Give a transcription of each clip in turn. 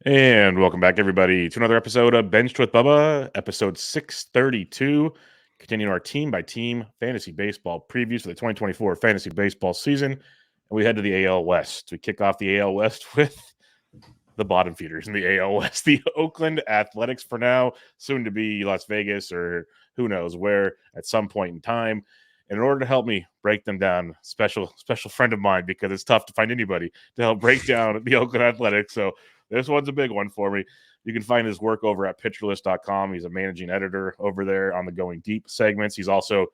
And welcome back, everybody, to another episode of Benched with Bubba, episode 632. Continuing our team-by-team fantasy baseball previews for the 2024 fantasy baseball season. And we head to the AL West. We kick off the AL West with the bottom feeders in the AL West, the Oakland Athletics for now, soon to be Las Vegas or who knows where at some point in time. And in order to help me break them down, special friend of mine, because it's tough to find anybody to help break down the Oakland Athletics. So this one's a big one for me. You can find his work over at pitcherlist.com. He's a managing editor over there on the Going Deep segments. He's also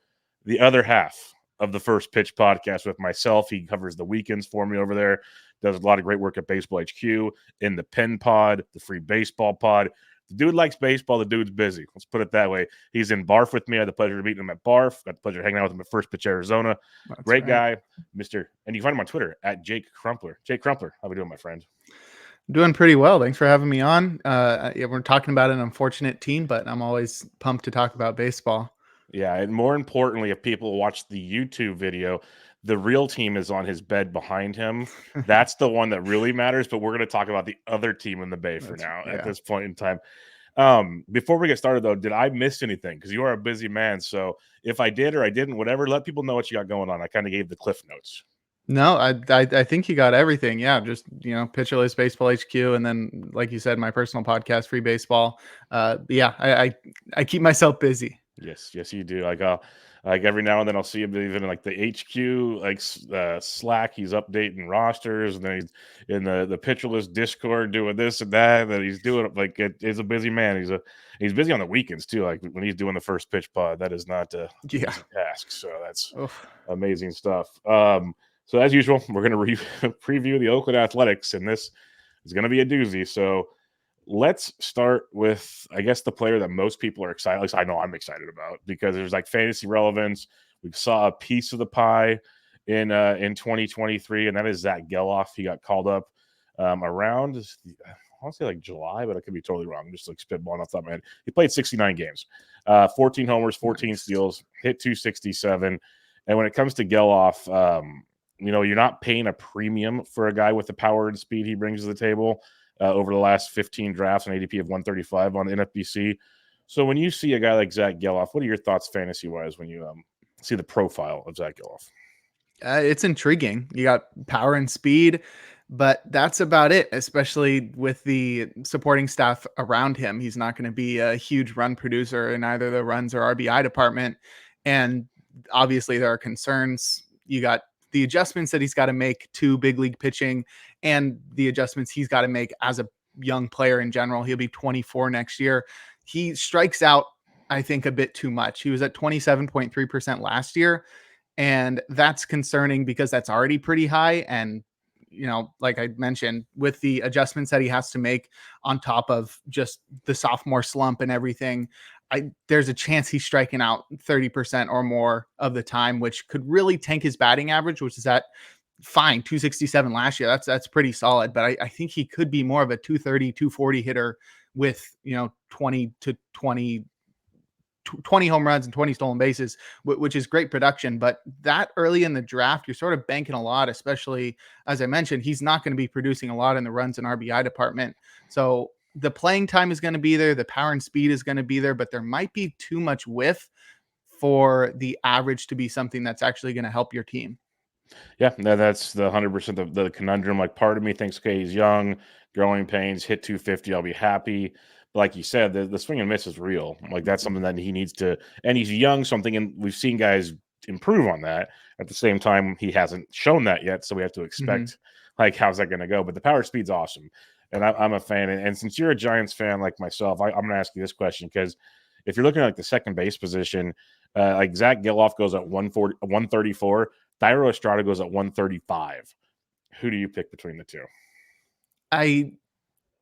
the other half of the First Pitch podcast with myself. He covers the weekends for me over there, does a lot of great work at Baseball HQ, in the Pen Pod, the Free Baseball Pod. The dude likes baseball. The dude's busy. Let's put it that way. He's in Barf with me. I had the pleasure of meeting him at Barf. Got the pleasure of hanging out with him at First Pitch Arizona. That's great right. guy, Mr. And you can find him on Twitter at Jake Crumpler. Jake Crumpler, how we doing, my friend? Doing pretty well. Thanks for having me on. We're talking about an unfortunate team, but I'm always pumped to talk about baseball. Yeah, and more importantly, if people watch the YouTube video, the real team is on his bed behind him. That's the one that really matters, but we're going to talk about the other team in the Bay for now at this point in time. Before we get started, though, did I miss anything? Because you are a busy man. So if I did or I didn't, whatever, let people know what you got going on. I kind of gave the cliff notes. No, I think you got everything. Yeah, just Pitcherless Baseball HQ, and then like you said, my personal podcast, Free Baseball. I keep myself busy. Yes, you do. Like every now and then I'll see him even in like the HQ, like Slack. He's updating rosters, and then he's in the pitcherless Discord doing this and that. That he's doing like he's a busy man. He's busy on the weekends too. Like when he's doing the First Pitch Pod, that is not a easy task. So that's amazing stuff. So as usual, we're going to preview the Oakland Athletics, and this is going to be a doozy. So let's start with, I guess, the player that most people are excited. At least I know I'm excited about, because there's like fantasy relevance. We saw a piece of the pie in 2023, and that is Zack Gelof. He got called up around, I want to say like July, but I could be totally wrong. I'm just like spitballing off the top of my head. He played 69 games, 14 homers, 14 steals, hit 267. And when it comes to Gelof, you're not paying a premium for a guy with the power and speed he brings to the table. Over the last 15 drafts, an ADP of 135 on NFBC. So when you see a guy like Zack Gelof, what are your thoughts fantasy-wise when you see the profile of Zack Gelof? It's intriguing. You got power and speed, but that's about it, especially with the supporting staff around him. He's not going to be a huge run producer in either the runs or RBI department. And obviously there are concerns. You got the adjustments that he's got to make to big league pitching and the adjustments he's got to make as a young player in general. He'll be 24 next year. He strikes out, I think, a bit too much. He was at 27.3% last year. And that's concerning because that's already pretty high. And, like I mentioned, with the adjustments that he has to make on top of just the sophomore slump and everything, there's a chance he's striking out 30% or more of the time, which could really tank his batting average, which is at 267 last year. That's pretty solid. But I think he could be more of a 230, 240 hitter with, 20 home runs and 20 stolen bases, which is great production. But that early in the draft, you're sort of banking a lot, especially, as I mentioned, he's not going to be producing a lot in the runs and RBI department. So the playing time is going to be there. The power and speed is going to be there, but there might be too much whiff for the average to be something that's actually going to help your team. Yeah, that's the 100% of the conundrum. Like, part of me thinks, okay, he's young, growing pains, hit 250, I'll be happy. But like you said, the swing and miss is real. Like, that's something that he needs to, and he's young, so I'm thinking we've seen guys improve on that. At the same time, he hasn't shown that yet, so we have to expect, like, how's that going to go? But the power speed's awesome. And I'm a fan. And since you're a Giants fan like myself, I'm going to ask you this question, because if you're looking at like the second base position, like Zack Gelof goes at 134, Thairo Estrada goes at 135. Who do you pick between the two?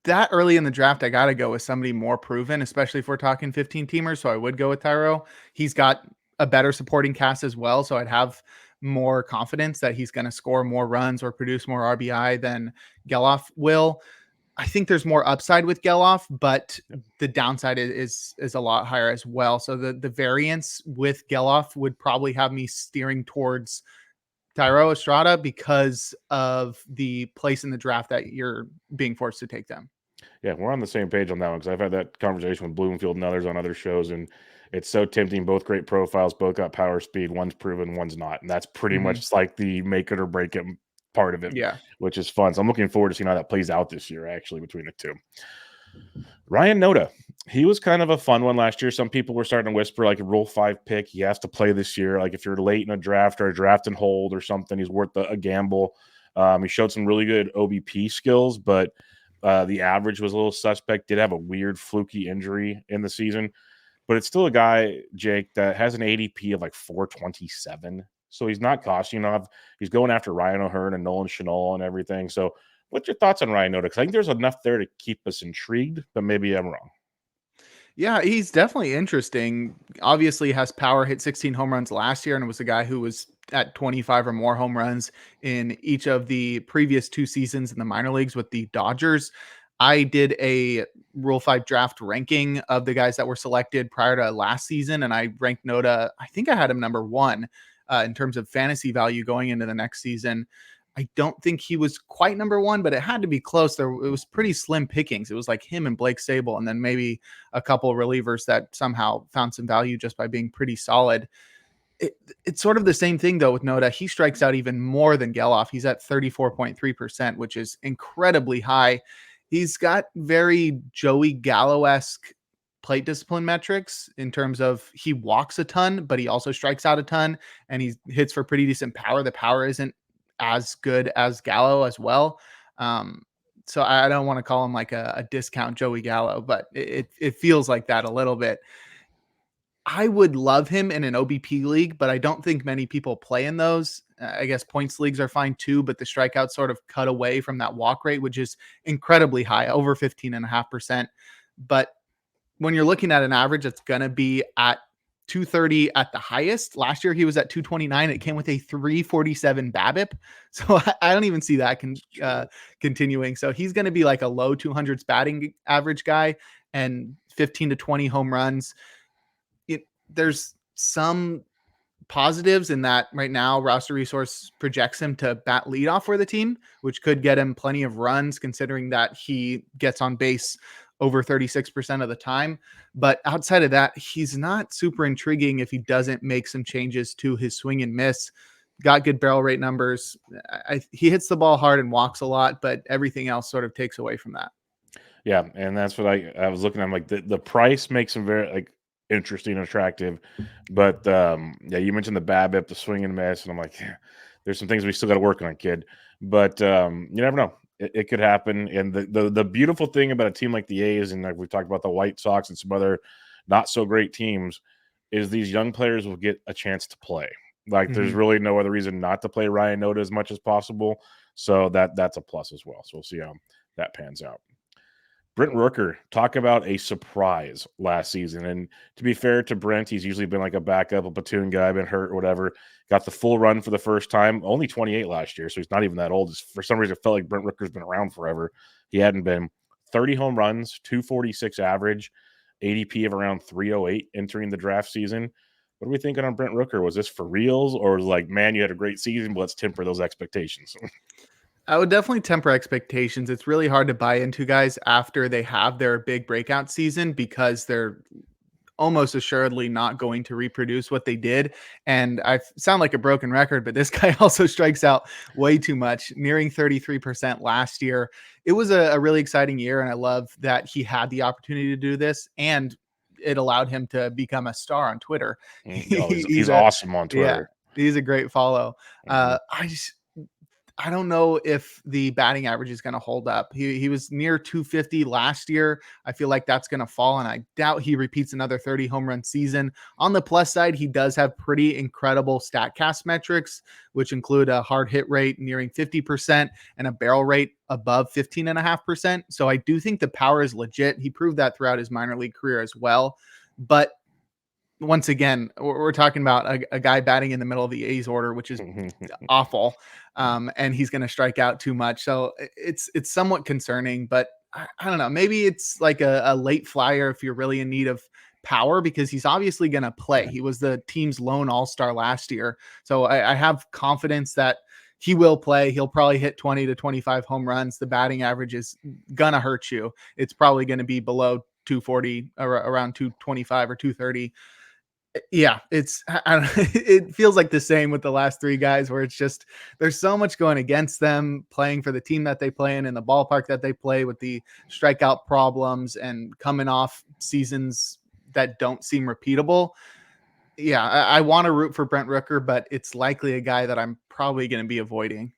That early in the draft, I got to go with somebody more proven, especially if we're talking 15 teamers. So I would go with Thairo. He's got a better supporting cast as well. So I'd have more confidence that he's going to score more runs or produce more RBI than Gelof will. I think there's more upside with Gelof, but the downside is a lot higher as well. So the variance with Gelof would probably have me steering towards Thairo Estrada because of the place in the draft that you're being forced to take them. Yeah, we're on the same page on that one because I've had that conversation with Bloomfield and others on other shows, and it's so tempting. Both great profiles, both got power speed. One's proven, one's not, and that's pretty Mhm. much like the make it or break it part of it, Yeah. which is fun. So I'm looking forward to seeing how that plays out this year, actually, between the two. Ryan Noda, he was kind of a fun one last year. Some people were starting to whisper like a Rule 5 pick. He has to play this year. Like if you're late in a draft or a draft and hold or something, he's worth a gamble. He showed some really good OBP skills, but the average was a little suspect. Did have a weird fluky injury in the season, but it's still a guy, Jake, that has an ADP of like 427. So he's not costing enough. He's going after Ryan O'Hearn and Nolan Chanel and everything. So what's your thoughts on Ryan Noda? Because I think there's enough there to keep us intrigued, but maybe I'm wrong. Yeah, he's definitely interesting. Obviously has power, hit 16 home runs last year, and was a guy who was at 25 or more home runs in each of the previous 2 seasons in the minor leagues with the Dodgers. I did a Rule 5 draft ranking of the guys that were selected prior to last season, and I ranked Noda. I think I had him number one in terms of fantasy value going into the next season. I don't think he was quite number one, but it had to be close. It was pretty slim pickings. It was like him and Blake Sable, and then maybe a couple of relievers that somehow found some value just by being pretty solid. It's sort of the same thing though with Noda. He strikes out even more than Gelof. He's at 34.3%, which is incredibly high. He's got very Joey Gallo-esque plate discipline metrics in terms of he walks a ton, but he also strikes out a ton and he hits for pretty decent power. The power isn't as good as Gallo as well. Um, so I don't want to call him like a discount Joey Gallo, but it feels like that a little bit. I would love him in an OBP league, but I don't think many people play in those. I guess points leagues are fine too, but the strikeouts sort of cut away from that walk rate, which is incredibly high, over 15.5%. But when you're looking at an average, it's going to be at 230 at the highest. Last year, he was at 229. It came with a 347 BABIP. So I don't even see that continuing. So he's going to be like a low 200s batting average guy and 15 to 20 home runs. There's some positives in that right now roster resource projects him to bat leadoff for the team, which could get him plenty of runs considering that he gets on base over 36% of the time. But outside of that, he's not super intriguing if he doesn't make some changes to his swing and miss. Got good barrel rate numbers. He hits the ball hard and walks a lot, but everything else sort of takes away from that. Yeah, and that's what I was looking at. I'm like the price makes him very like interesting and attractive, but yeah, you mentioned the BABIP, the swing and miss, and I'm like, yeah, there's some things we still got to work on, kid. But you never know. It could happen. And the beautiful thing about a team like the A's, and like we talked about the White Sox and some other not so great teams, is these young players will get a chance to play. Like there's Mhm. really no other reason not to play Ryan Noda as much as possible. So that's a plus as well. So we'll see how that pans out. Brent Rooker, talk about a surprise last season. And to be fair to Brent, he's usually been like a backup, a platoon guy, been hurt or whatever. Got the full run for the first time, only 28 last year, so he's not even that old. For some reason, it felt like Brent Rooker's been around forever. He hadn't been. 30 home runs, 246 average, ADP of around 308 entering the draft season. What are we thinking on Brent Rooker? Was this for reals or was like, man, you had a great season, but let's temper those expectations? I would definitely temper expectations. It's really hard to buy into guys after they have their big breakout season because they're almost assuredly not going to reproduce what they did. And I sound like a broken record, but this guy also strikes out way too much, nearing 33% last year. It was a really exciting year. And I love that he had the opportunity to do this and it allowed him to become a star on Twitter. Oh, he's He's a, awesome on yeah, Twitter. he's a great follow. Mhm. I don't know if the batting average is going to hold up. He was near 250 last year. I feel like that's going to fall, and I doubt he repeats another 30 home run season. On the plus side, he does have pretty incredible StatCast metrics, which include a hard hit rate nearing 50% and a barrel rate above 15.5%. So I do think the power is legit. He proved that throughout his minor league career as well. But once again, we're talking about a guy batting in the middle of the A's order, which is awful. And he's going to strike out too much. So it's somewhat concerning, but I don't know. Maybe it's like a late flyer if you're really in need of power because he's obviously going to play. He was the team's lone all-star last year. So I have confidence that he will play. He'll probably hit 20 to 25 home runs. The batting average is gonna hurt you. It's probably going to be below 240, around 225 or 230. Yeah, it feels like the same with the last three guys, where it's just there's so much going against them playing for the team that they play in the ballpark that they play, with the strikeout problems and coming off seasons that don't seem repeatable. Yeah, I want to root for Brent Rooker, but it's likely a guy that I'm probably going to be avoiding.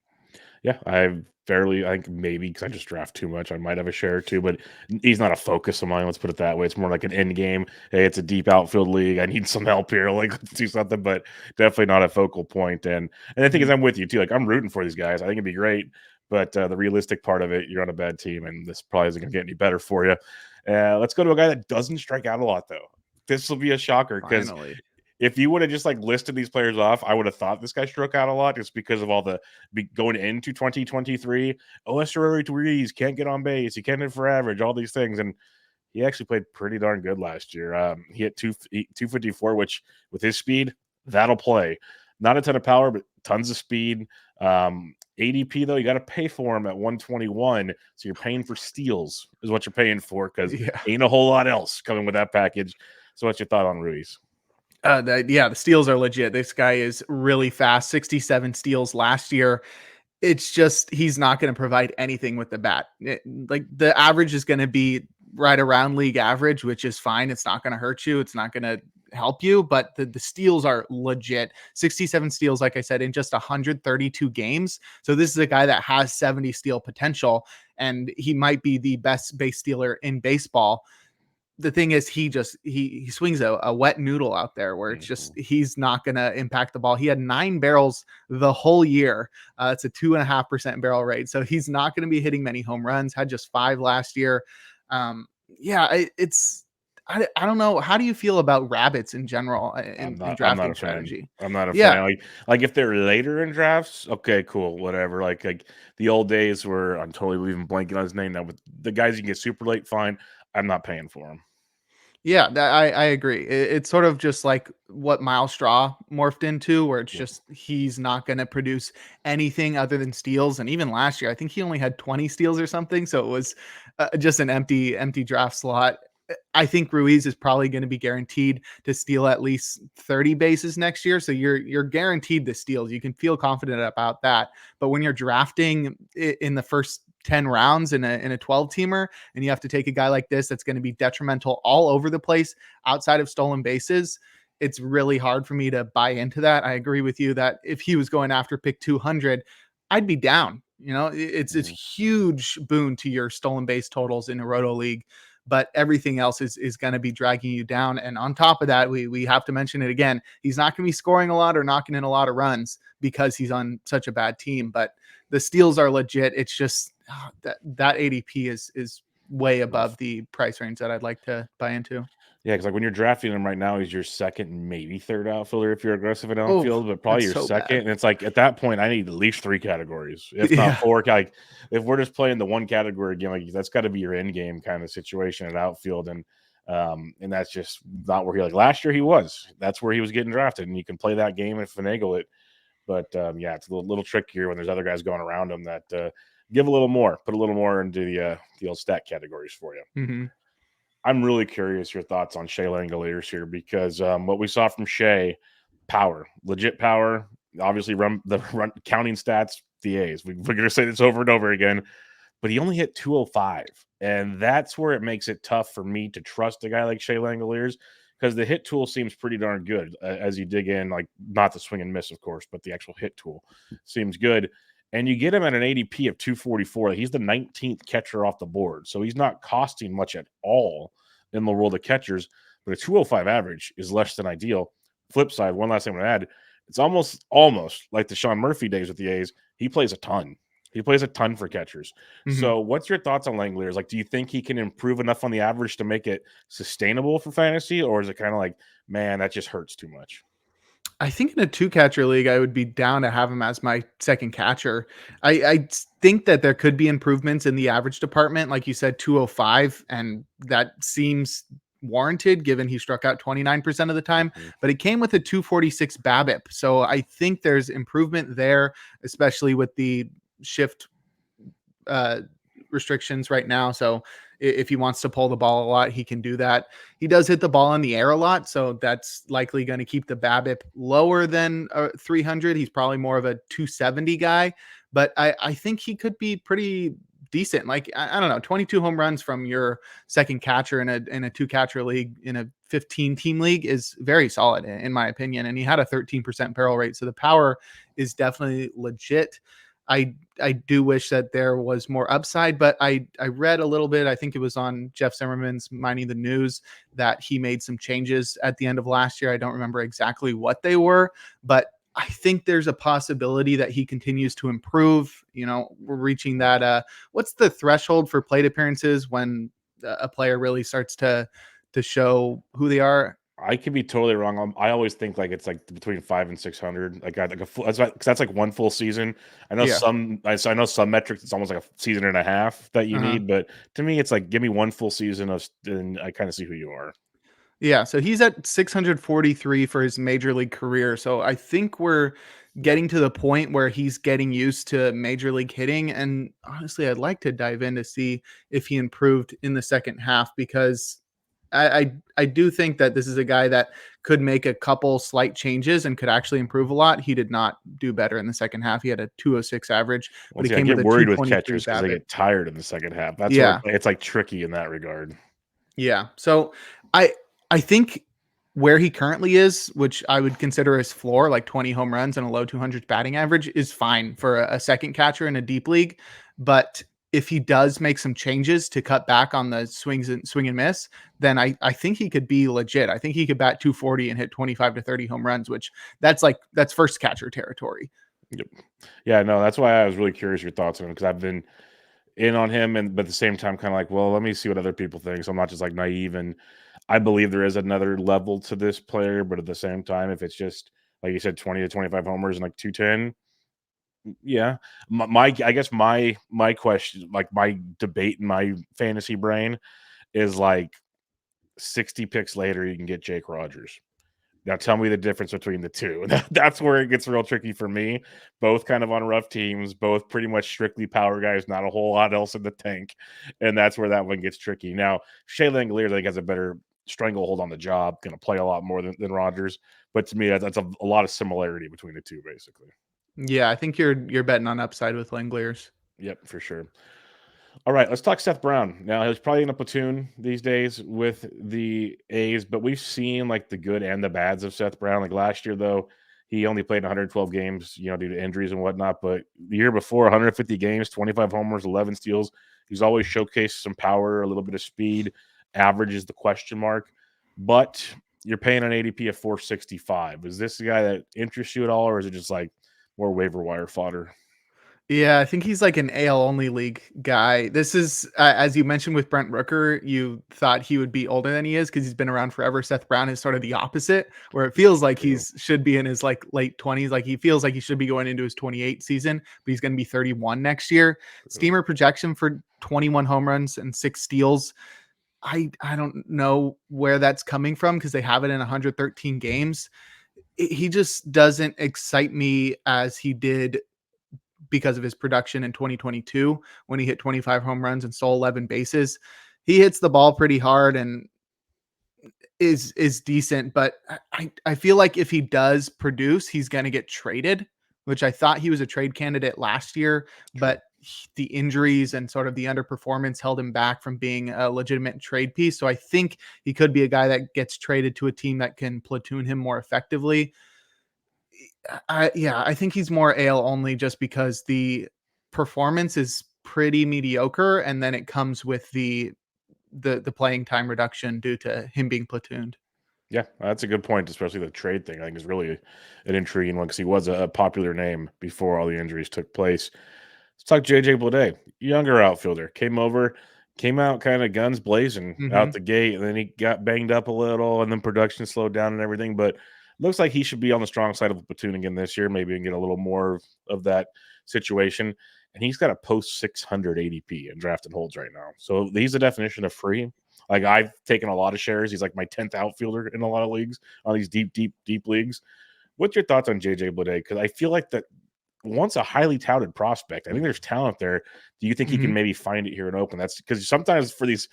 Yeah, I think maybe because I just draft too much, I might have a share or two, but he's not a focus of mine. Let's put it that way. It's more like an end game. Hey, it's a deep outfield league. I need some help here. Like, let's do something, but definitely not a focal point. And the thing is, Mhm. I'm with you too. Like, I'm rooting for these guys. I think it'd be great, but the realistic part of it, you're on a bad team, and this probably isn't going to get any better for you. Let's go to a guy that doesn't strike out a lot, though. This will be a shocker because Finally. if you would have just like listed these players off, I would have thought this guy struck out a lot just because of all the going into 2023. Oh, Esteury Ruiz can't get on base. He can't hit for average, all these things. And he actually played pretty darn good last year. He hit 254, which with his speed, that'll play. Not a ton of power, but tons of speed. ADP, though, you got to pay for him at 121. So you're paying for steals, is what you're paying for, because Yeah. ain't a whole lot else coming with that package. So, what's your thought on Ruiz? The steals are legit. This guy is really fast. 67 steals last year. It's just he's not going to provide anything with the bat. Like the average is going to be right around league average, which is fine. It's not going to hurt you. It's not going to help you, but the steals are legit. 67 steals, like I said, in just 132 games. So this is a guy that has 70 steal potential, and he might be the best base stealer in baseball. The thing is, he swings a wet noodle out there, where it's just Mhm. he's not going to impact the ball. He had 9 barrels the whole year. It's a 2.5% barrel rate, so he's not going to be hitting many home runs. Had just 5 last year. It's I don't know. How do you feel about rabbits in general in I'm not drafting a fan. strategy? I'm not a Yeah, fan. Like if they're later in drafts, okay, cool, whatever. Like the old days where I'm totally even blanking on his name now. With the guys you can get super late, fine. I'm not paying for them. Yeah, I agree. It's sort of just like what Miles Straw morphed into, where it's Yeah. just he's not going to produce anything other than steals. And even last year, I think he only had 20 steals or something, so it was just an empty draft slot. I think Ruiz is probably going to be guaranteed to steal at least 30 bases next year, so you're guaranteed the steals. You can feel confident about that. But when you're drafting in the first 10 rounds in a 12 teamer, and you have to take a guy like this that's going to be detrimental all over the place outside of stolen bases, it's really hard for me to buy into that. I agree with you that if he was going after pick 200, I'd be down. It's Mhm. huge boon to your stolen base totals in a roto league, but everything else is going to be dragging you down. And on top of that, we have to mention it again. He's not going to be scoring a lot or knocking in a lot of runs because he's on such a bad team, but the steals are legit. It's just that ADP is way above Rough. the price range that I'd like to buy into. Yeah, because like when you're drafting him right now, he's your second, maybe third outfielder if you're aggressive in Oh, outfield, but probably that's your so second. bad. And it's like at that point, I need at least 3 categories, if not Yeah. four. Like if we're just playing the one category game, like that's got to be your end game kind of situation at outfield. And that's just not where he like last year he was. That's where he was getting drafted, and you can play that game and finagle it. But yeah, it's a little trickier when there's other guys going around him that give a little more, put a little more into the old stat categories for you. Hmm. I'm really curious your thoughts on Shea Langoliers here because what we saw from Shea, power, legit power. Obviously, run counting stats, the A's. We're going to say this over and over again, but he only hit 205, and that's where it makes it tough for me to trust a guy like Shea Langoliers because the hit tool seems pretty darn good as you dig in. Like not the swing and miss, of course, but the actual hit tool seems good. And you get him at an ADP of 244. He's the 19th catcher off the board. So he's not costing much at all in the world of catchers, but a 205 average is less than ideal. Flip side, one last thing I'm going to add. It's almost like the Sean Murphy days with the A's. He plays a ton. He plays a ton for catchers. Hmm. So what's your thoughts on Langoliers? Like, do you think he can improve enough on the average to make it sustainable for fantasy? Or is it kind of like, man, that just hurts too much? I think in a two catcher league, I would be down to have him as my second catcher. I think that there could be improvements in the average department, like you said, 205, and that seems warranted given he struck out 29% of the time, Mhm. but it came with a 246 BABIP. So I think there's improvement there, especially with the shift uh, restrictions right now. So if he wants to pull the ball a lot, he can do that. He does hit the ball in the air a lot, so that's likely going to keep the BABIP lower than 300. He's probably more of a 270 guy, but I think he could be pretty decent. Like I don't know, 22 home runs from your second catcher in a two catcher league in a 15 team league is very solid in my opinion. And he had a 13% barrel rate, so the power is definitely legit. I do wish that there was more upside, but I read a little bit. I think it was on Jeff Zimmerman's Mining the News that he made some changes at the end of last year. I don't remember exactly what they were, but I think there's a possibility that he continues to improve. You know, we're reaching that. What's the threshold for plate appearances when a player really starts to show who they are? I could be totally wrong. I always think like it's like between 5 and 600. Like a full, that's like one full season. I know Yeah. I know some metrics. It's almost like a season and a half that you Uh-huh. need, but to me, it's like give me one full season of, and I kind of see who you are. Yeah, so he's at 643 for his major league career. So I think we're getting to the point where he's getting used to major league hitting. And honestly, I'd like to dive in to see if he improved in the second half because I do think that this is a guy that could make a couple slight changes and could actually improve a lot. He did not do better in the second half. He had a 206 average, but Once he again, I came with get a worried with 223 catchers because they BABIP. get tired in the second half. That's where Yeah. it's like tricky in that regard. Yeah. So I I think where he currently is, which I would consider his floor, like 20 home runs and a low 200s batting average, is fine for a second catcher in a deep league. But if he does make some changes to cut back on the swing and miss, then I think he could be legit. I think he could bat 240 and hit 25 to 30 home runs, which that's first catcher territory. Yep. Yeah, no, that's why I was really curious your thoughts on him because I've been in on him, and but at the same time, kind of like, well, let me see what other people think. So I'm not just like naive, and I believe there is another level to this player, but at the same time, if it's just like you said, 20 to 25 homers and like 210, yeah. My I guess my question, like my debate in my fantasy brain, is like 60 picks later, you can get Jake Rogers. Now tell me the difference between the two. That's where it gets real tricky for me. Both kind of on rough teams, both pretty much strictly power guys, not a whole lot else in the tank. And that's where that one gets tricky. Now, Shea Langoliers, I think, has a better stranglehold on the job, going to play a lot more than Rogers. But to me, that's a lot of similarity between the two, basically. Yeah, I think you're betting on upside with Langoliers. Yep, for sure. All right, let's talk Seth Brown. Now he's probably in a platoon these days with the A's, but we've seen like the good and the bads of Seth Brown. Like last year, though, he only played 112 games, due to injuries and whatnot. But the year before, 150 games, 25 homers, 11 steals. He's always showcased some power, a little bit of speed. Average is the question mark, but you're paying an ADP of 465. Is this the guy that interests you at all, or is it just like more waiver wire fodder? Yeah, I think he's like an AL only league guy. This is, as you mentioned with Brent Rooker, you thought he would be older than he is because he's been around forever. Seth Brown is sort of the opposite, where it feels like True. he's should be in his like late 20s. Like he feels like he should be going into his 28 season, but he's going to be 31 next year. True. Steamer projection for 21 home runs and 6 steals. I don't know where that's coming from because they have it in 113 games. He just doesn't excite me as he did because of his production in 2022 when he hit 25 home runs and stole 11 bases. He hits the ball pretty hard and is decent, but I feel like if he does produce, he's going to get traded, which I thought he was a trade candidate last year, True. but the injuries and sort of the underperformance held him back from being a legitimate trade piece. So I think he could be a guy that gets traded to a team that can platoon him more effectively. I think he's more AL only just because the performance is pretty mediocre, and then it comes with the playing time reduction due to him being platooned. Yeah, that's a good point, especially the trade thing. I think is really an intriguing one because he was a popular name before all the injuries took place. Let's talk JJ Bleday, younger outfielder, came out kind of guns blazing out Mhm. the gate, and then he got banged up a little, and then production slowed down and everything. But looks like he should be on the strong side of the platoon again this year, maybe and get a little more of that situation. And he's got a post 600 ADP in drafted holds right now, so he's the definition of free. Like I've taken a lot of shares. He's like my 10th outfielder in a lot of leagues on these deep leagues. What's your thoughts on JJ Bleday? Because I feel like that once a highly touted prospect. I think there's talent there. Do you think he can maybe find it here in Oakland? That's because sometimes for these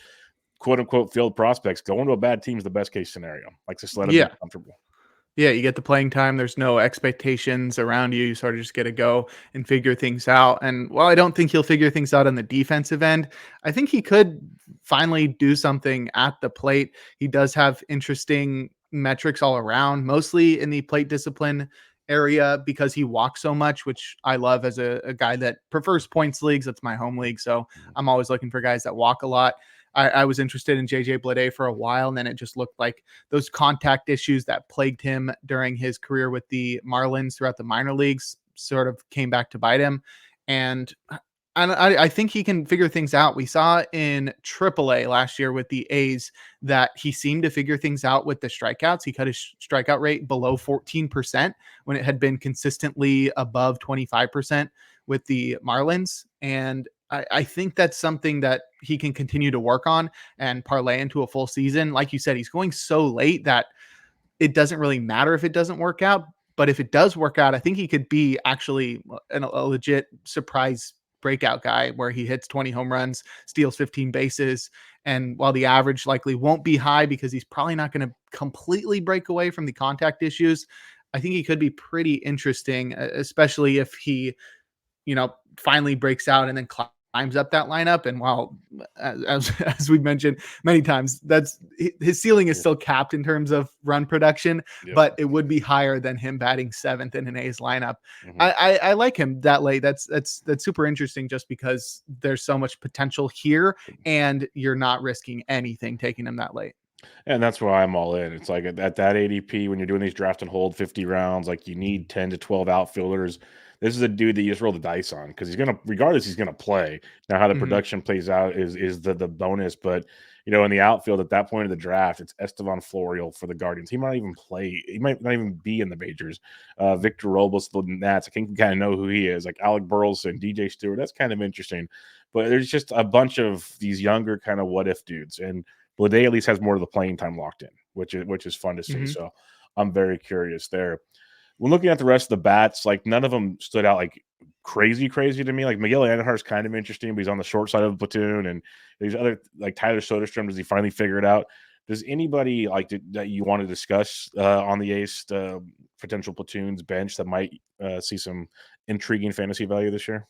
quote unquote field prospects, going to a bad team is the best case scenario. Like just let them be Yeah. comfortable. Yeah, you get the playing time. There's no expectations around you. You sort of just get to go and figure things out. And while I don't think he'll figure things out on the defensive end, I think he could finally do something at the plate. He does have interesting metrics all around, mostly in the plate discipline area because he walks so much, which I love as a guy that prefers points leagues. That's my home league. So I'm always looking for guys that walk a lot. I was interested in JJ Bleday for a while, and then it just looked like those contact issues that plagued him during his career with the Marlins throughout the minor leagues sort of came back to bite him. And I think he can figure things out. We saw in AAA last year with the A's that he seemed to figure things out with the strikeouts. He cut his strikeout rate below 14% when it had been consistently above 25% with the Marlins. And I think that's something that he can continue to work on and parlay into a full season. Like you said, he's going so late that it doesn't really matter if it doesn't work out. But if it does work out, I think he could be actually a legit surprise breakout guy where he hits 20 home runs, steals 15 bases. And while the average likely won't be high because he's probably not going to completely break away from the contact issues, I think he could be pretty interesting, especially if he, finally breaks out and then climbs up that lineup. And while, as we've mentioned many times, that's his ceiling is still capped in terms of run production, but it would be higher than him batting seventh in an A's lineup. I like him that late. That's super interesting just because there's so much potential here and you're not risking anything taking him that late. And that's why I'm all in. It's like at that ADP, when you're doing these draft and hold 50 rounds, like you need 10 to 12 outfielders. This is a dude that you just roll the dice on because regardless, he's gonna play. Now, how the production plays out is the bonus. But in the outfield at that point of the draft, it's Estevan Florial for the Guardians. He might not even play. He might not even be in the majors. Victor Robles, the Nats. I think we kind of know who he is. Like Alec Burleson, DJ Stewart. That's kind of interesting. But there's just a bunch of these younger kind of what if dudes and. Bleday at least has more of the playing time locked in, which is fun to see. So I'm very curious there. When looking at the rest of the bats, like none of them stood out like crazy to me. Like Miguel Andujar's kind of interesting, but he's on the short side of the platoon. And there's other like Tyler Soderstrom. Does he finally figure it out? Does anybody like that you want to discuss on the Ace potential platoons bench that might see some intriguing fantasy value this year?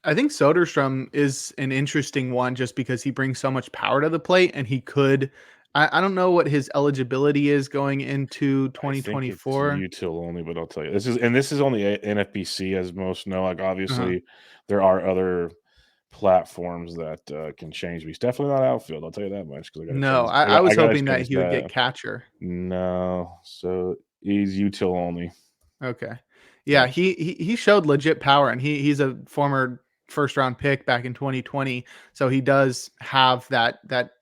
I think Soderstrom is an interesting one just because he brings so much power to the plate and he could. I don't know what his eligibility is going into I think it's 2024. util only, but I'll tell you this is only NFBC as most know. Like obviously, there are other platforms that can change. But he's definitely not outfield. I'll tell you that much because I got to check. No, I I was got to hoping check that his he would get data. catcher. No, so he's util only. Okay. Yeah, he showed legit power and he's a former first round pick back in 2020. So he does have that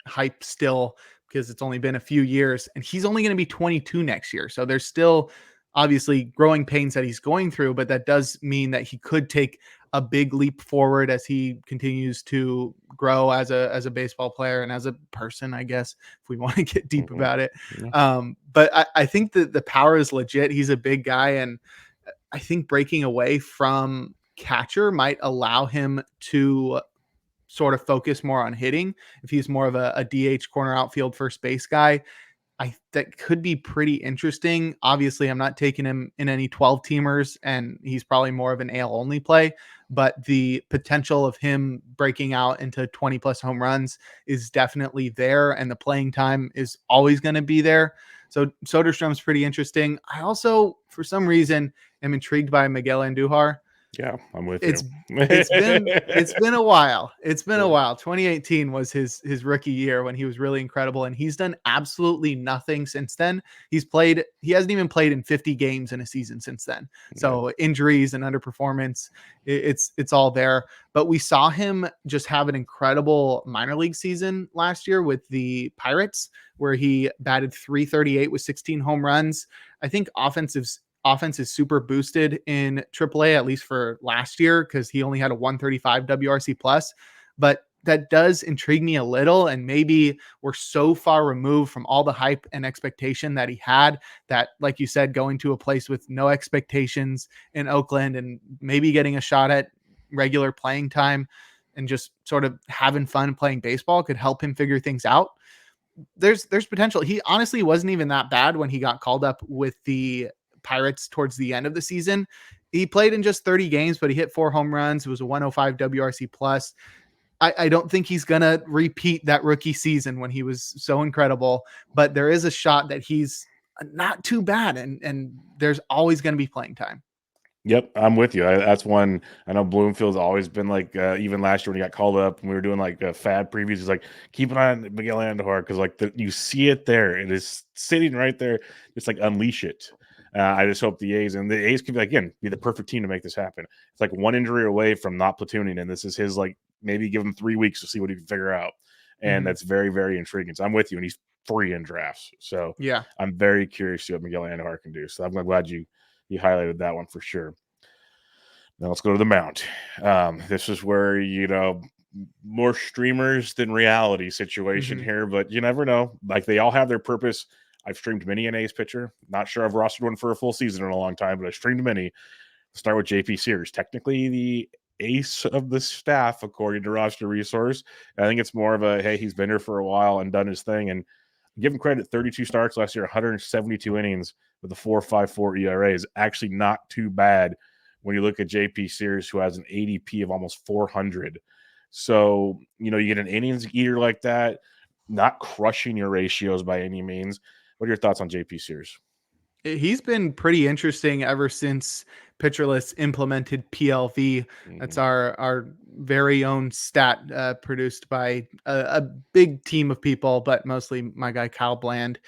hype still because it's only been a few years and he's only going to be 22 next year. So there's still obviously growing pains that he's going through, but that does mean that he could take a big leap forward as he continues to grow as a baseball player and as a person, I guess, if we want to get deep about it. But I think that the power is legit. He's a big guy. And I think breaking away from catcher might allow him to sort of focus more on hitting. If he's more of a DH corner outfield first base guy, that could be pretty interesting. Obviously, I'm not taking him in any 12 teamers, and he's probably more of an AL only play. But the potential of him breaking out into 20 plus home runs is definitely there, and the playing time is always going to be there. So Soderstrom's pretty interesting. I also, for some reason, am intrigued by Miguel Andujar. Yeah, I'm with It's you. it's been a while. It's been a while. 2018 was his rookie year when he was really incredible, and he's done absolutely nothing since then. He hasn't even played in 50 games in a season since then. So injuries and underperformance, it's all there. But we saw him just have an incredible minor league season last year with the Pirates, where he batted .338 with 16 home runs. I think offense is super boosted in AAA, at least for last year, because he only had a 135 WRC plus. But that does intrigue me a little. And maybe we're so far removed from all the hype and expectation that he had that, like you said, going to a place with no expectations in Oakland and maybe getting a shot at regular playing time and just sort of having fun playing baseball could help him figure things out. There's potential. He honestly wasn't even that bad when he got called up with the Pirates towards the end of the season. He played in just 30 games, but he hit 4 home runs. It was a 105 WRC plus. I don't think he's going to repeat that rookie season when he was so incredible, but there is a shot that he's not too bad. And there's always going to be playing time. Yep, I'm with you. That's one I know Bloomfield's always been like, even last year when he got called up and we were doing like fad previews, he's like, keep an eye on Miguel Andujar because like you see it there. It is sitting right there. Just like unleash it. I just hope the A's could again be the perfect team to make this happen. It's like one injury away from not platooning, and this is his like maybe give him 3 weeks to see what he can figure out, and that's very very intriguing. So I'm with you, and he's free in drafts. So Yeah, I'm very curious to see what Miguel Andujar can do. So I'm glad you highlighted that one for sure. Now let's go to the mound. This is where, more streamers than reality situation here, but you never know. Like they all have their purpose. I've streamed many an A's pitcher. Not sure I've rostered one for a full season in a long time, but I've streamed many. Let's start with JP Sears. Technically the ace of the staff, according to Roster Resource. I think it's more of a, hey, he's been here for a while and done his thing. And give him credit, 32 starts last year, 172 innings with a 4.54 ERA is actually not too bad when you look at JP Sears, who has an ADP of almost 400. So, you get an innings eater like that, not crushing your ratios by any means. What are your thoughts on JP Sears? He's been pretty interesting ever since Pitcherless implemented PLV. That's our very own stat produced by a big team of people, but mostly my guy Kyle Bland.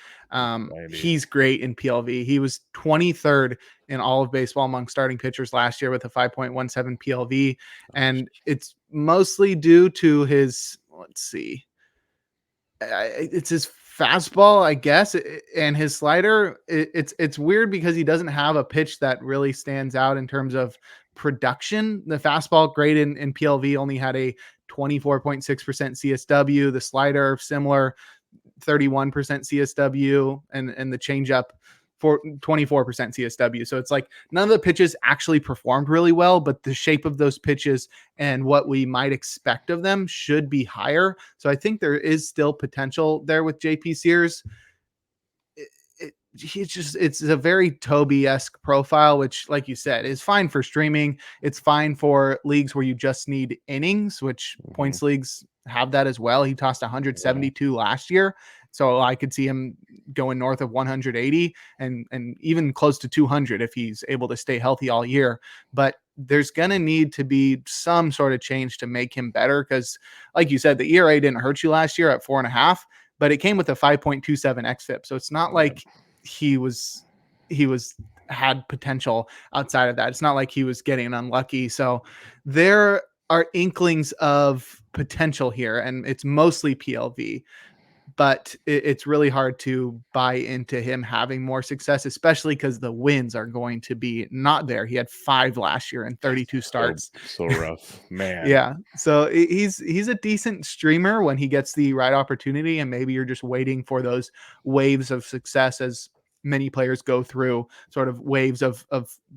He's great in PLV. He was 23rd in all of baseball among starting pitchers last year with a 5.17 PLV, and it's mostly due to his, let's see, it's his fastball, I guess, and his slider. It's weird because he doesn't have a pitch that really stands out in terms of production. The fastball, great in PLV, only had a 24.6% CSW. The slider, similar, 31% CSW, and the changeup for 24% CSW. So it's like none of the pitches actually performed really well, but the shape of those pitches and what we might expect of them should be higher. So I think there is still potential there with JP Sears. It's a very Toby-esque profile, which, like you said, is fine for streaming. It's fine for leagues where you just need innings, which points leagues have that as well. He tossed 172 last year. So I could see him going north of 180 and even close to 200 if he's able to stay healthy all year. But there's going to need to be some sort of change to make him better because, like you said, the ERA didn't hurt you last year at 4.5, but it came with a 5.27 xFIP. So it's not like he had potential outside of that. It's not like he was getting unlucky. So there are inklings of potential here, and it's mostly PLV. But it's really hard to buy into him having more success, especially because the wins are going to be not there. He had 5 last year and 32 starts. So rough, man. Yeah. So he's a decent streamer when he gets the right opportunity, and maybe you're just waiting for those waves of success as many players go through sort of waves of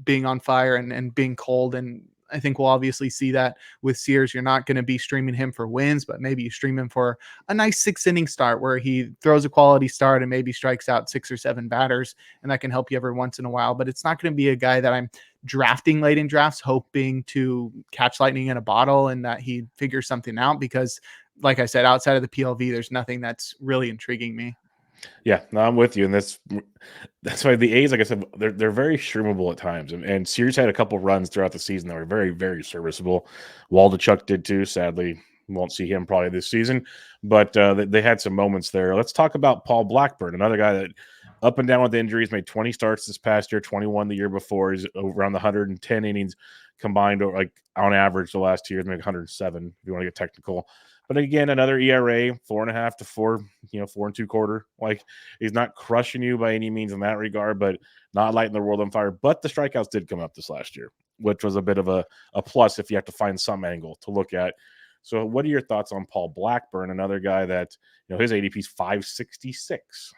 being on fire and being cold. And I think we'll obviously see that with Sears. You're not going to be streaming him for wins, but maybe you stream him for a nice 6-inning start where he throws a quality start and maybe strikes out 6 or 7 batters, and that can help you every once in a while. But it's not going to be a guy that I'm drafting late in drafts, hoping to catch lightning in a bottle and that he figures something out because, like I said, outside of the PLV, there's nothing that's really intriguing me. Yeah, no, I'm with you, and that's why the A's, like I said, they're very streamable at times, and Sears had a couple runs throughout the season that were very very serviceable. Waldichuk did too. Sadly, won't see him probably this season, but they had some moments there. Let's talk about Paul Blackburn, another guy that up and down with injuries, made 20 starts this past year, 21 the year before. He's around the 110 innings combined, or like on average the last 2 years, maybe 107 if you want to get technical. But again, another ERA, 4.5 to 4, 4 2/4. Like, he's not crushing you by any means in that regard, but not lighting the world on fire. But the strikeouts did come up this last year, which was a bit of a plus if you have to find some angle to look at. So, what are your thoughts on Paul Blackburn, another guy that his ADP is 566?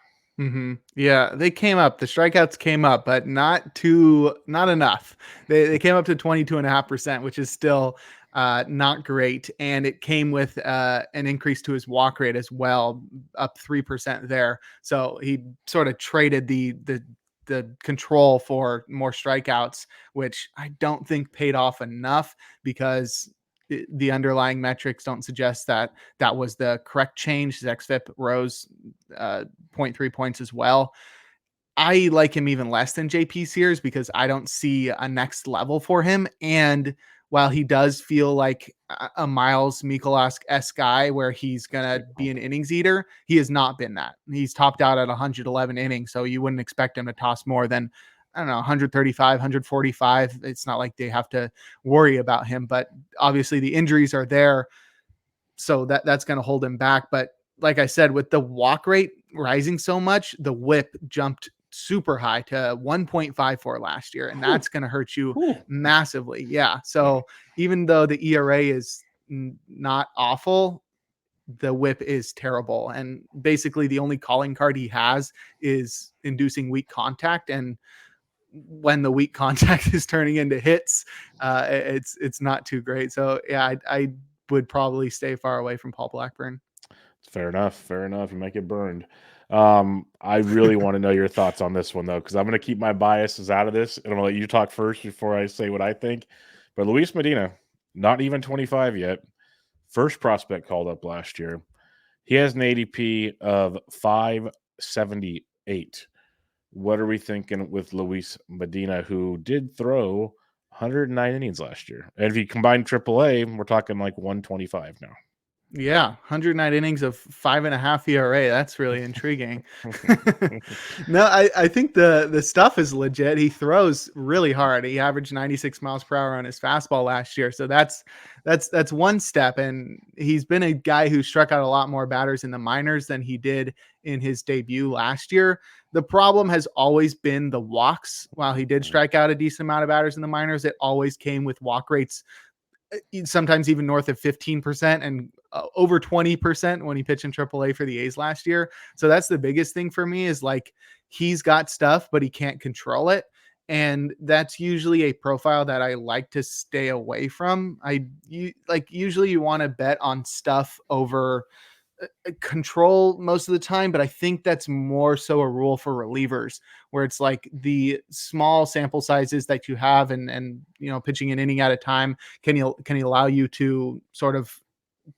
Yeah, they came up. The strikeouts came up, but not enough. They came up to 22.5%, which is still not great. And it came with an increase to his walk rate as well, up 3% there. So he sort of traded the control for more strikeouts, which I don't think paid off enough because the underlying metrics don't suggest that that was the correct change. His xFIP rose 0.3 points as well. I like him even less than JP Sears because I don't see a next level for him. And while he does feel like a Miles Mikolas-esque guy where he's going to be an innings eater, he has not been that. He's topped out at 111 innings, so you wouldn't expect him to toss more than, I don't know, 135, 145. It's not like they have to worry about him, but obviously the injuries are there, so that's going to hold him back. But like I said, with the walk rate rising so much, the whip jumped super high to 1.54 last year, and that's going to hurt you massively. Yeah. So even though the ERA is not awful, the whip is terrible. And basically the only calling card he has is inducing weak contact. And when the weak contact is turning into hits, it's not too great. So yeah, I would probably stay far away from Paul Blackburn. Fair enough. Fair enough. You might get burned. I really want to know your thoughts on this one, though, because I'm going to keep my biases out of this, and I'm going to let you talk first before I say what I think. But Luis Medina, not even 25 yet, first prospect called up last year. He has an ADP of 578. What are we thinking with Luis Medina, who did throw 109 innings last year? And if you combine AAA, we're talking like 125 now. Yeah, 109 innings of 5.5 ERA. That's really intriguing. No, I think the stuff is legit. He throws really hard. He averaged 96 miles per hour on his fastball last year. So that's one step. And he's been a guy who struck out a lot more batters in the minors than he did in his debut last year. The problem has always been the walks. While he did strike out a decent amount of batters in the minors, it always came with walk rates sometimes even north of 15% and over 20% when he pitched in AAA for the A's last year. So that's the biggest thing for me is like he's got stuff, but he can't control it. And that's usually a profile that I like to stay away from. Usually you want to bet on stuff over control most of the time, but I think that's more so a rule for relievers where it's like the small sample sizes that you have and pitching an inning at a time can he allow you to sort of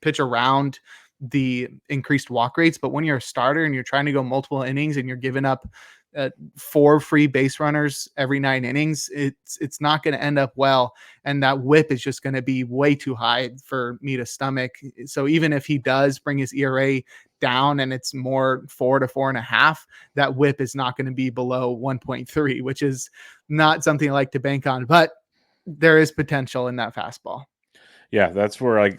pitch around the increased walk rates. But when you're a starter and you're trying to go multiple innings and you're giving up 4 free base runners every 9 innings, it's not going to end up well. And that whip is just going to be way too high for me to stomach. So even if he does bring his ERA down and it's more 4 to 4.5, that whip is not going to be below 1.3, which is not something I like to bank on, but there is potential in that fastball. Yeah, that's where I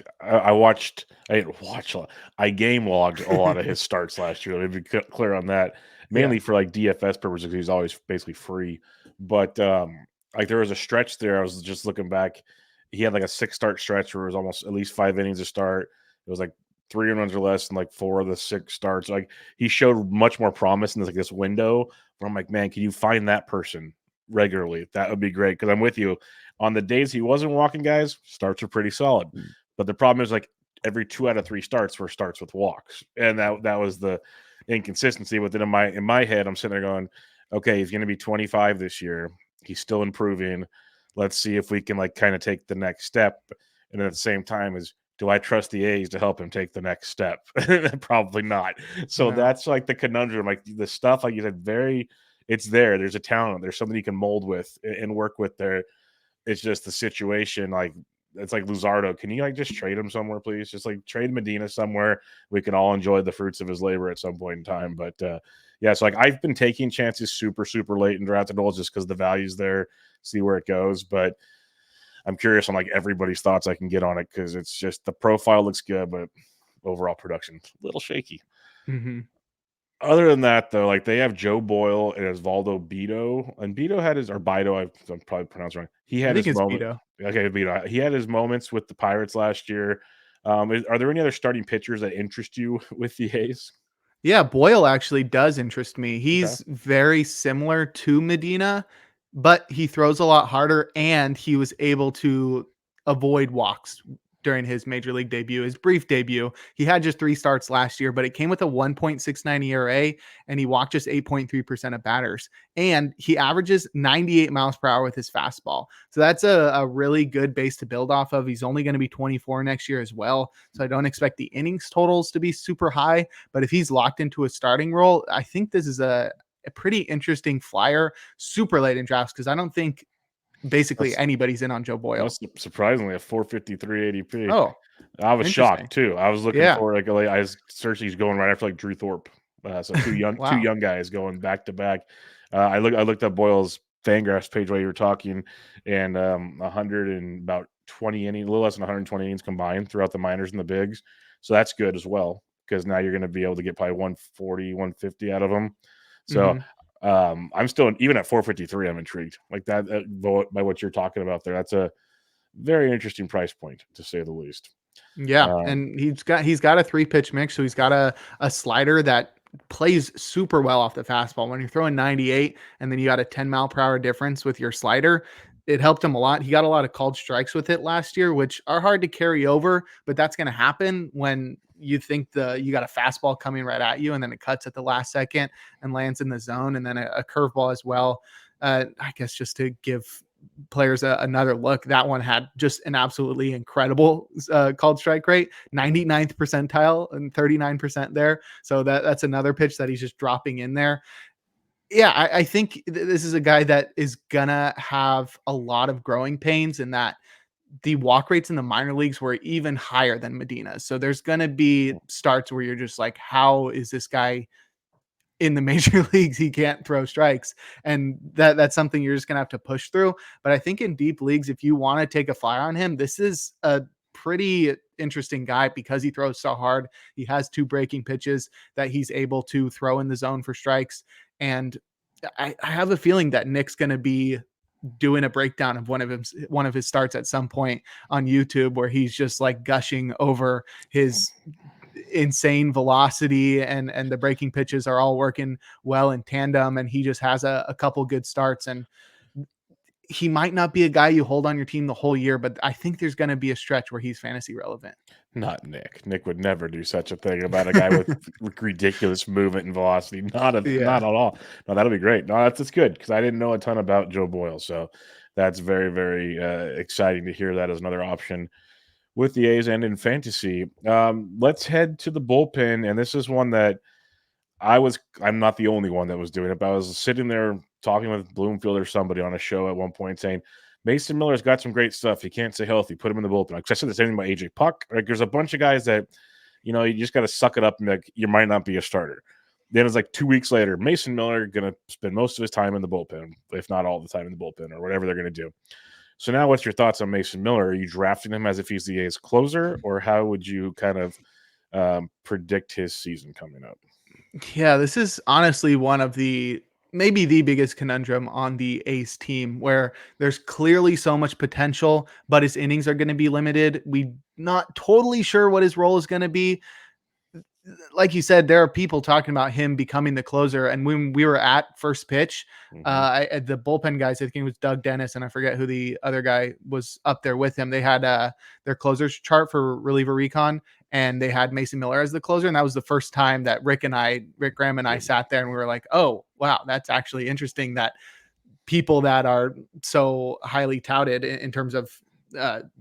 game logged a lot of his starts last year. Let me be clear on that. Mainly for like DFS purposes, he's always basically free. But like there was a stretch there. I was just looking back. He had like a 6-start stretch where it was almost at least 5 innings to start. It was like 3 runs or less in like 4 of the 6 starts. Like he showed much more promise in this window. Where I'm like, man, can you find that person regularly? That would be great. Because I'm with you. On the days he wasn't walking guys, starts are pretty solid. But the problem is like every 2 out of 3 starts were starts with walks. And that was the inconsistency. But then in my head, I'm sitting there going, okay, he's going to be 25 this year. He's still improving. Let's see if we can like kind of take the next step. And then at the same time do I trust the A's to help him take the next step? Probably not. So that's like the conundrum. Like the stuff, like you said, it's there. There's a talent. There's something you can mold with and work with there. It's just the situation. Like it's like Luzardo. Can you like just trade him somewhere, please? Just like trade Medina somewhere. We can all enjoy the fruits of his labor at some point in time. But yeah, so like I've been taking chances super, super late in drafted holes just because the value's there, see where it goes. But I'm curious on like everybody's thoughts I can get on it because it's just the profile looks good, but overall production a little shaky. Mm-hmm. Other than that, though, like they have Joe Boyle and Osvaldo Bido, and Bido had his or Bido, I'm probably pronounced wrong. He had his moment. Bido. Okay, Bido. He had his moments with the Pirates last year. Are there any other starting pitchers that interest you with the A's? Yeah, Boyle actually does interest me. Okay. He's very similar to Medina, but he throws a lot harder and he was able to avoid walks during his major league debut, his brief debut. He had just 3 starts last year, but it came with a 1.69 ERA and he walked just 8.3% of batters. And he averages 98 miles per hour with his fastball. So that's a really good base to build off of. He's only going to be 24 next year as well. So I don't expect the innings totals to be super high. But if he's locked into a starting role, I think this is a pretty interesting flyer super late in drafts because I don't think basically That's anybody's in on Joe Boyle. that's surprisingly a 453 ADP. Oh, I was interesting. shocked too. I was looking Yeah. for like I was searching. He's going right after like Drew Thorpe. So two Wow. young guys going back to back. I looked up Boyle's Fangraphs page while you were talking, and 100 and about 20 innings, a little less than 120 innings combined throughout the minors and the bigs. So that's good as well because now you're going to be able to get probably 140, 150 out of them. So Hmm. I'm still even at 453. I'm intrigued like that by what you're talking about there. That's a very interesting price point to say the least. Yeah, Um, and he's got a 3 pitch mix, so he's got a slider that plays super well off the fastball. When you're throwing 98 and then you got a 10 mile per hour difference with your slider, it helped him a lot. He got a lot of called strikes with it last year, which are hard to carry over, but that's going to happen when you think you got a fastball coming right at you and then it cuts at the last second and lands in the zone, and then a curveball as well. I guess just to give players another look. That one had just an absolutely incredible called strike rate, 99th percentile and 39% there. So that's another pitch that he's just dropping in there. Yeah, I think this is a guy that is gonna have a lot of growing pains, and that the walk rates in the minor leagues were even higher than Medina's. So there's gonna be starts where you're just like, how is this guy in the major leagues? He can't throw strikes, and that's something you're just gonna have to push through. But I think in deep leagues, if you want to take a flyer on him, this is a pretty interesting guy because he throws so hard. He has 2 breaking pitches that he's able to throw in the zone for strikes, and I have a feeling that Nick's going to be doing a breakdown of one of his starts at some point on YouTube where he's just like gushing over his insane velocity, and the breaking pitches are all working well in tandem, and he just has a couple good starts. And he might not be a guy you hold on your team the whole year, but I think there's going to be a stretch where he's fantasy relevant. Not Nick. Nick would never do such a thing about a guy with ridiculous movement and velocity. Not Yeah. at all. No, that'll be great. No, that's good because I didn't know a ton about Joe Boyle. So that's very, very exciting to hear that as another option with the A's and in fantasy. Let's head to the bullpen, and this is one that I'm not the only one that was doing it, but I was sitting there talking with Bloomfield or somebody on a show at one point saying, Mason Miller's got some great stuff. He can't stay healthy. Put him in the bullpen. Like I said the same thing about AJ Puck. Like there's a bunch of guys that, you just got to suck it up and like you might not be a starter. Then it's like 2 weeks later, Mason Miller gonna spend most of his time in the bullpen, if not all the time in the bullpen, or whatever they're gonna do. So now, what's your thoughts on Mason Miller? Are you drafting him as if he's the A's closer, or how would you kind of predict his season coming up? Yeah, this is honestly one of maybe the biggest conundrum on the Ace team, where there's clearly so much potential, but his innings are going to be limited. We not totally sure what his role is going to be. Like you said, there are people talking about him becoming the closer. And when we were at first pitch, Mm-hmm. the bullpen guys, I think it was Doug Dennis, and I forget who the other guy was up there with him. They had their closers chart for reliever recon, and they had Mason Miller as the closer. And that was the first time that Rick Graham and I sat there and we were like, oh, wow, that's actually interesting that people that are so highly touted in terms of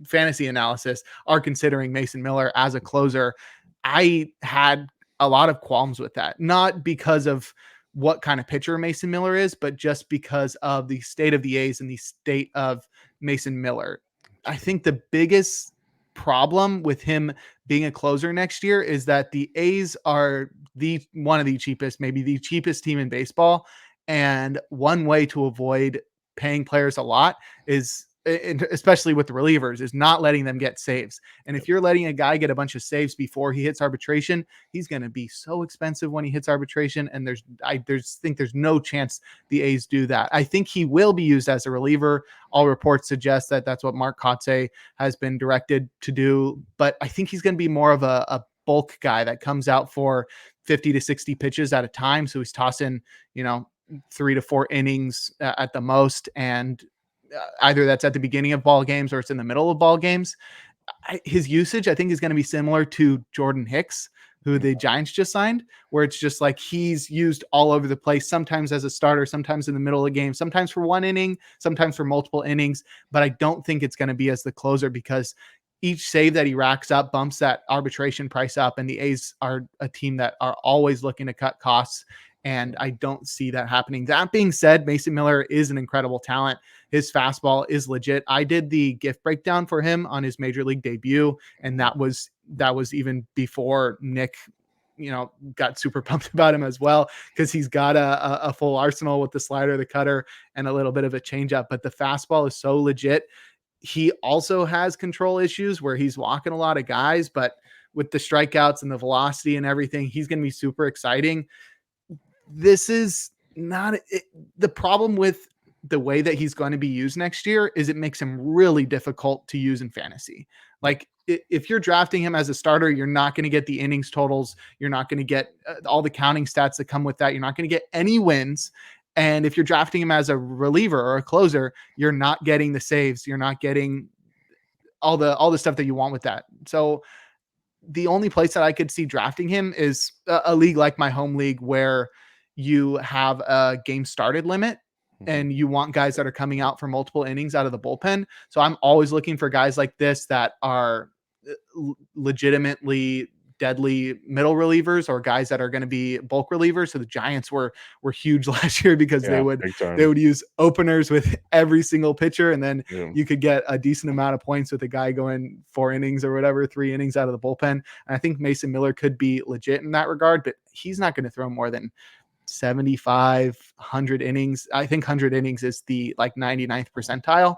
fantasy analysis are considering Mason Miller as a closer. I had a lot of qualms with that, not because of what kind of pitcher Mason Miller is, but just because of the state of the A's and the state of Mason Miller. I think the biggest problem with him being a closer next year is that the A's are one of the cheapest, maybe the cheapest team in baseball. And one way to avoid paying players a lot is especially with the relievers, is not letting them get saves. And if you're letting a guy get a bunch of saves before he hits arbitration, he's going to be so expensive when he hits arbitration. And I think there's no chance the A's do that. I think he will be used as a reliever. All reports suggest that that's what Mark Kotsay has been directed to do. But I think he's going to be more of a bulk guy that comes out for 50 to 60 pitches at a time. So he's tossing, 3 to 4 innings at the most. And either that's at the beginning of ball games or it's in the middle of ball games. His usage, I think, is going to be similar to Jordan Hicks, who the Giants just signed, where it's just like he's used all over the place, sometimes as a starter, sometimes in the middle of the game, sometimes for one inning, sometimes for multiple innings. But I don't think it's going to be as the closer, because each save that he racks up bumps that arbitration price up. And the A's are a team that are always looking to cut costs. And I don't see that happening. That being said, Mason Miller is an incredible talent. His fastball is legit. I did the gift breakdown for him on his major league debut, and that was even before Nick, got super pumped about him as well, because he's got a full arsenal with the slider, the cutter, and a little bit of a changeup. But the fastball is so legit. He also has control issues where he's walking a lot of guys, but with the strikeouts and the velocity and everything, he's going to be super exciting. This is not the problem with the way that he's going to be used next year is it makes him really difficult to use in fantasy. Like if you're drafting him as a starter, you're not going to get the innings totals. You're not going to get all the counting stats that come with that. You're not going to get any wins. And if you're drafting him as a reliever or a closer, you're not getting the saves. You're not getting all the stuff that you want with that. So the only place that I could see drafting him is a league like my home league, where you have a game started limit and you want guys that are coming out for multiple innings out of the bullpen. So I'm always looking for guys like this that are legitimately deadly middle relievers, or guys that are going to be bulk relievers. So the Giants were huge last year because they would use openers with every single pitcher, and then you could get a decent amount of points with a guy going 4 innings or whatever, 3 innings out of the bullpen. And I think Mason Miller could be legit in that regard, but he's not going to throw more than 75, 100 innings. I think 100 innings is the 99th percentile.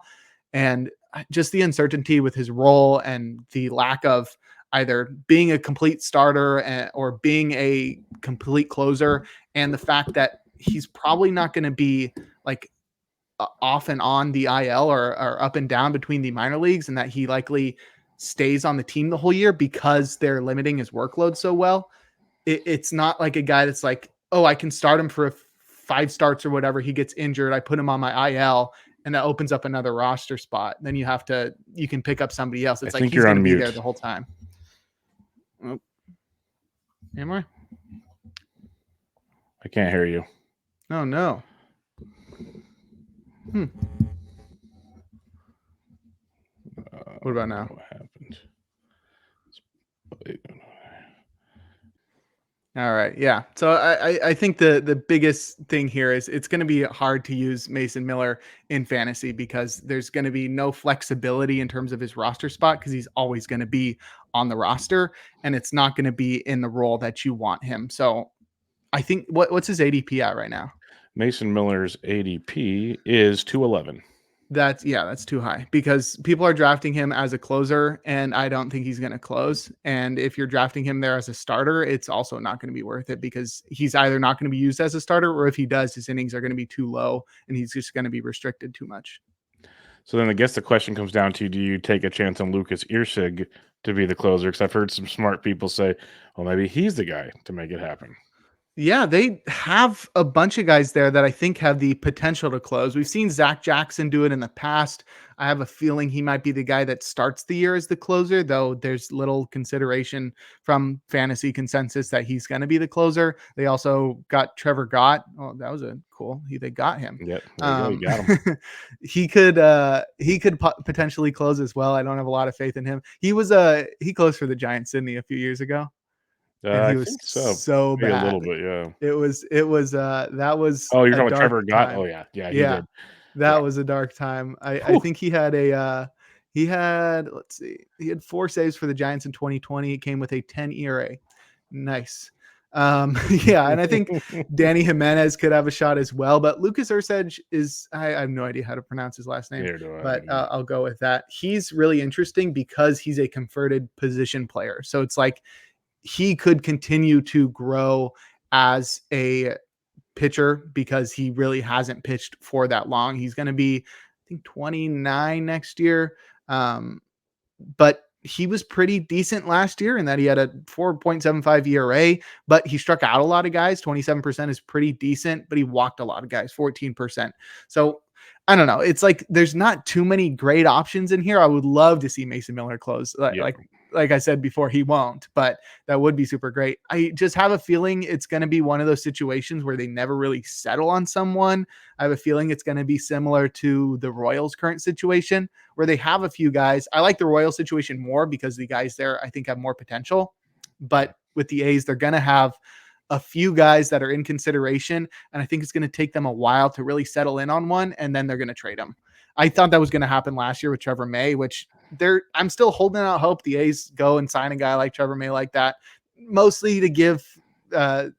And just the uncertainty with his role and the lack of either being a complete starter or being a complete closer, and the fact that he's probably not going to be off and on the IL or up and down between the minor leagues, and that he likely stays on the team the whole year because they're limiting his workload so well. It's not like a guy that's like, oh, I can start him for 5 starts or whatever. He gets injured, I put him on my IL, and that opens up another roster spot. Then you can pick up somebody else. It's like he's going to be there the whole time. Oh. Am I? I can't hear you. Oh, no. What about now? What happened? All right. Yeah. So I think the biggest thing here is it's going to be hard to use Mason Miller in fantasy, because there's going to be no flexibility in terms of his roster spot, because he's always going to be on the roster, and it's not going to be in the role that you want him. So I think what's his ADP at right now? Mason Miller's ADP is 211. That's too high, because people are drafting him as a closer, and I don't think he's going to close. And if you're drafting him there as a starter, it's also not going to be worth it, because he's either not going to be used as a starter, or if he does, his innings are going to be too low and he's just going to be restricted too much. So then I guess the question comes down to, do you take a chance on Lucas Irsig to be the closer? Because I've heard some smart people say, well, maybe he's the guy to make it happen. Yeah, they have a bunch of guys there that I think have the potential to close. We've seen Zach Jackson do it in the past. I have a feeling he might be the guy that starts the year as the closer, though there's little consideration from fantasy consensus that he's going to be the closer. They also got Trevor Gott. Oh, that was they got him. Yep, you got him. He could potentially close as well. I don't have a lot of faith in him. He closed for the Giants, didn't he, a few years ago? And he was so bad. A little bit, yeah. It was that was. Oh, you're talking about Trevor Gott? Oh, yeah. Yeah, he did. That was a dark time. I think he had he had 4 saves for the Giants in 2020. It came with a 10 ERA. Nice. Yeah, and I think Danny Jimenez could have a shot as well, but Lucas Erceg is, I have no idea how to pronounce his last name, Neither do I. but I'll go with that. He's really interesting because he's a converted position player. So it's like he could continue to grow as a pitcher because he really hasn't pitched for that long. He's going to be, I think, 29 next year. But he was pretty decent last year in that he had a 4.75 ERA, but he struck out a lot of guys. 27% is pretty decent, but he walked a lot of guys, 14%. So I don't know. It's like there's not too many great options in here. I would love to see Mason Miller close. Like I said before, he won't, but that would be super great. I just have a feeling it's going to be one of those situations where they never really settle on someone. I have a feeling it's going to be similar to the Royals' current situation where they have a few guys. I like the Royals situation more because the guys there, I think, have more potential. But with the A's, they're going to have a few guys that are in consideration. And I think it's going to take them a while to really settle in on one. And then they're going to trade them. I thought that was going to happen last year with Trevor May, which I'm still holding out hope the A's go and sign a guy like Trevor May like that, mostly to give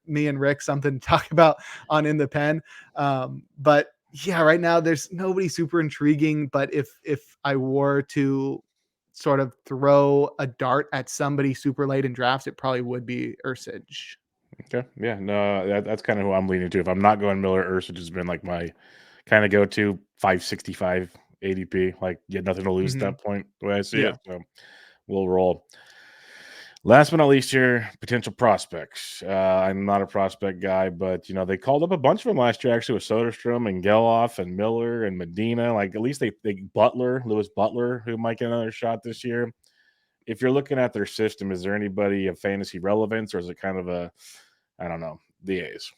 me and Rick something to talk about on In the Pen. But yeah, right now there's nobody super intriguing, but if I were to sort of throw a dart at somebody super late in drafts, it probably would be Erceg. Okay. Yeah. No, that's kind of who I'm leaning to. If I'm not going Miller, Erceg has been like my kind of go-to 565 ADP. Like, you had nothing to lose at that point, the way I see it. So we'll roll. Last but not least here, potential prospects. I'm not a prospect guy, but, they called up a bunch of them last year, actually, with Soderstrom and Gelof and Miller and Medina. Like, at least they Lewis Butler, who might get another shot this year. If you're looking at their system, is there anybody of fantasy relevance, or is it kind of I don't know, the A's?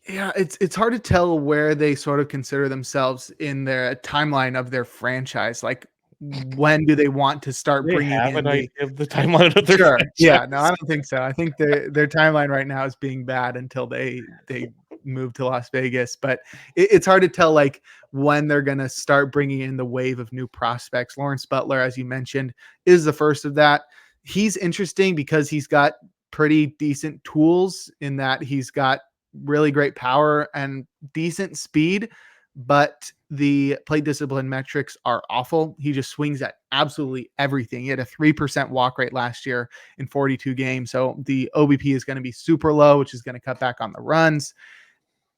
Yeah, it's hard to tell where they sort of consider themselves in their timeline of their franchise. Like, when do they want to start They bringing have in an idea of the timeline of their Sure. Yeah, no, I franchise. don't think so. I think their timeline right now is being bad until they move to Las Vegas. But it's hard to tell like when they're gonna start bringing in the wave of new prospects. Lawrence Butler, as you mentioned, is the first of that. He's interesting because he's got pretty decent tools in that he's got really great power and decent speed, but the play discipline metrics are awful. He just swings at absolutely everything. He had a 3% walk rate last year in 42 games. So the OBP is going to be super low, which is going to cut back on the runs.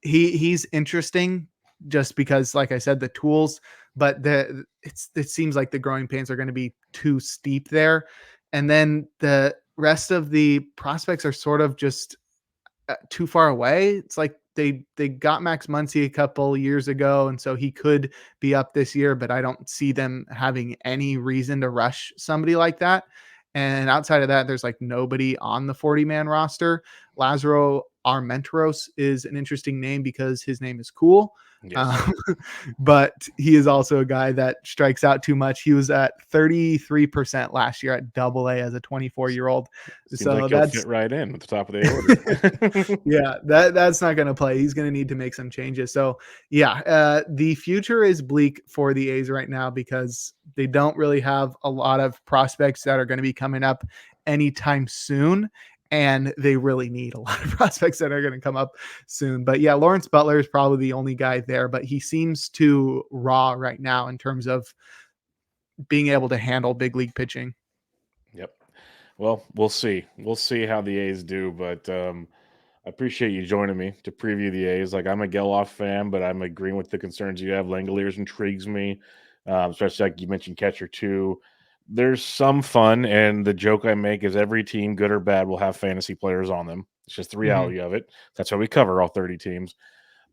He's interesting just because, like I said, the tools, but it seems like the growing pains are going to be too steep there. And then the rest of the prospects are sort of just too far away. It's like they got Max Muncy a couple years ago, and so he could be up this year, but I don't see them having any reason to rush somebody like that. And outside of that, there's like nobody on the 40-man roster. Lazaro Armenteros is an interesting name because his name is cool. Yes. But he is also a guy that strikes out too much. He was at 33% last year at Double-A as a 24-year-old. Seems So like he'll that's fit right in at the top of the order. yeah, that's not going to play. He's going to need to make some changes. So yeah, the future is bleak for the A's right now because they don't really have a lot of prospects that are going to be coming up anytime soon. And they really need a lot of prospects that are going to come up soon. But yeah, Lawrence Butler is probably the only guy there, but he seems too raw right now in terms of being able to handle big league pitching. Yep. Well, we'll see. We'll see how the A's do, but I appreciate you joining me to preview the A's. Like, I'm a Gelof fan, but I'm agreeing with the concerns you have. Langoliers intrigues me, especially like you mentioned catcher too. There's some fun, and the joke I make is every team, good or bad, will have fantasy players on them. It's just the reality of it. That's why we cover all 30 teams.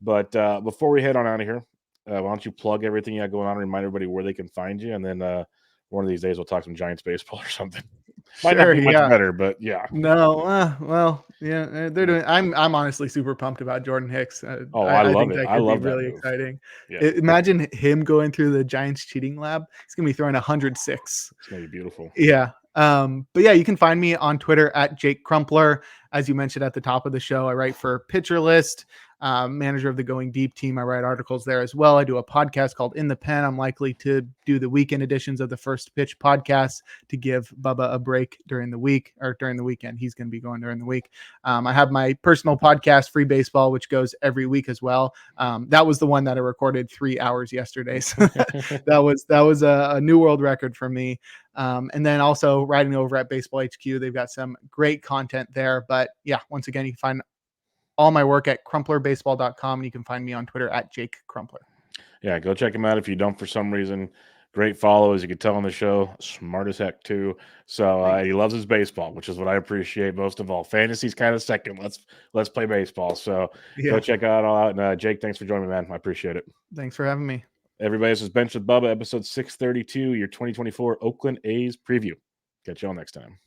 But before we head on out of here, why don't you plug everything you got going on and remind everybody where they can find you, and then one of these days we'll talk some Giants baseball or something. Might not Sure, be much yeah. better, but yeah. No, well, yeah, they're doing. I'm honestly super pumped about Jordan Hicks. I I love think it. that I could be love that really move. exciting. Yeah, Imagine him going through the Giants cheating lab. He's gonna be throwing 106. it's gonna be beautiful. Yeah. But yeah, you can find me on Twitter at Jake Crumpler. As you mentioned at the top of the show, I write for Pitcher List. manager of the Going Deep team. I write articles there as well. I do a podcast called In the Pen. I'm likely to do the weekend editions of the First Pitch podcast to give Bubba a break during the week or during the weekend. He's going to be going during the week. I have my personal podcast, Free Baseball, which goes every week as well. That was the one that I recorded 3 hours yesterday. So that was a new world record for me. And then also writing over at Baseball HQ. They've got some great content there. But yeah, once again, you can find all my work at crumplerbaseball.com, and you can find me on Twitter at Jake Crumpler. Yeah, go check him out if you don't for some reason. Great follow, as you can tell on the show. Smart as heck too. So he loves his baseball, which is what I appreciate most of all. Fantasy's kind of second. Let's play baseball. So go check out all out. And Jake, thanks for joining me, man. I appreciate it. Thanks for having me. Everybody, this is Bench with Bubba, episode 632, your 2024 Oakland A's preview. Catch y'all next time.